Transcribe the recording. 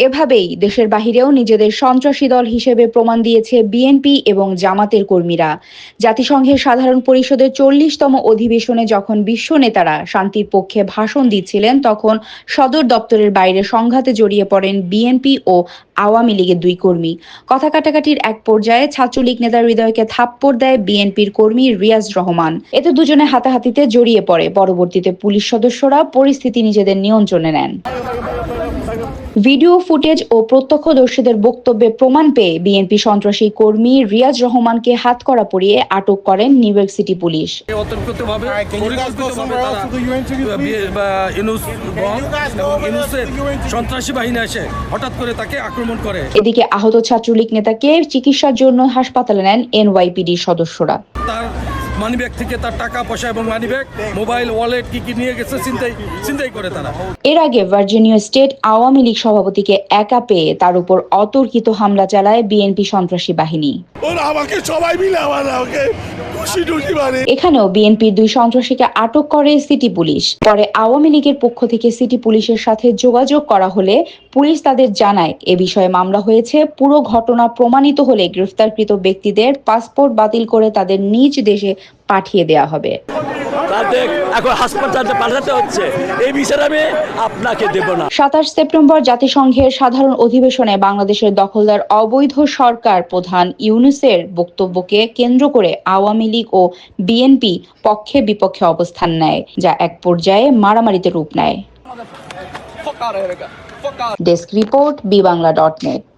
এভাবেই দেশের বাহিরেও নিজেদের সন্ত্রাসী দল হিসেবে প্রমাণ দিয়েছে বিএনপি এবং জামাতের কর্মীরা। জাতিসংঘের সাধারণ পরিষদের 40তম অধিবেশনে যখন বিশ্ব নেতারা শান্তির পক্ষে ভাষণ দিচ্ছিলেন, তখন সদর দপ্তরের বাইরে সংঘাতে জড়িয়ে পড়েন বিএনপি ও আওয়ামী লীগের দুই কর্মী। কথা কাটাকাটির এক পর্যায়ে ছাত্রলীগ নেতার হৃদয়কে থাপ্পড় দেয় বিএনপির কর্মী রিয়াজ রহমান। এতে দুজনে হাতাহাতিতে জড়িয়ে পড়ে। পরবর্তীতে পুলিশ সদস্যরা পরিস্থিতি নিজেদের নিয়ন্ত্রণে নেন। ভিডিও ফুটেজ ও প্রত্যক্ষদর্শীদের বক্তব্যে প্রমাণ পেয়ে বিএনপি সন্ত্রাসী কর্মী রিয়াজ রহমানকে হাতকড়া পরিয়ে আটক করেন নিউ ইয়র্ক সিটি পুলিশ। সন্ত্রাসী বাহিনী এসে হঠাৎ করে তাকে আক্রমণ করে। এদিকে আহত ছাত্রলীগ নেতাকে চিকিৎসার জন্য হাসপাতালে নেন এনওয়াইপিডি সদস্যরা। মানিব্যাগ থেকে তার টাকা পয়সা এবং মানিব্যাগ, মোবাইল, ওয়ালেট কি নিয়ে গেছে চিন্তাই করে তারা। এর আগে ভার্জিনিয়া স্টেট আওয়ামী লীগ সভাপতিকে একা পেয়ে তার উপর অতর্কিত হামলা চালায় বিএনপি সন্ত্রাসী বাহিনী। এখানেও বিএনপির দুই সন্ত্রাসীকে আটক করে সিটি পুলিশ। পরে আওয়ামী লীগের পক্ষ থেকে সিটি পুলিশের সাথে যোগাযোগ করা হলে পুলিশ তাদের জানায় এ বিষয়ে মামলা হয়েছে। পুরো ঘটনা প্রমাণিত হলে গ্রেফতারকৃত ব্যক্তিদের পাসপোর্ট বাতিল করে তাদের নিজ দেশে পাঠিয়ে দেওয়া হবে। এখন হাসপাতালে পাঠাতে হচ্ছে, এই বিষয়ে আমি আপনাকে দেব না। 27 সেপ্টেম্বর জাতিসংঘের সাধারণ অধিবেশনে বাংলাদেশের দখলদার অবৈধ সরকার প্রধান ইউনূসের বক্তব্যকে কেন্দ্র করে আওয়ামী লীগ ও বিএনপি পক্ষে বিপক্ষে অবস্থান নেয়, যা এক পর্যায়ে মারামারিতে রূপ নেয়। Desk report, বিবাংলা.net।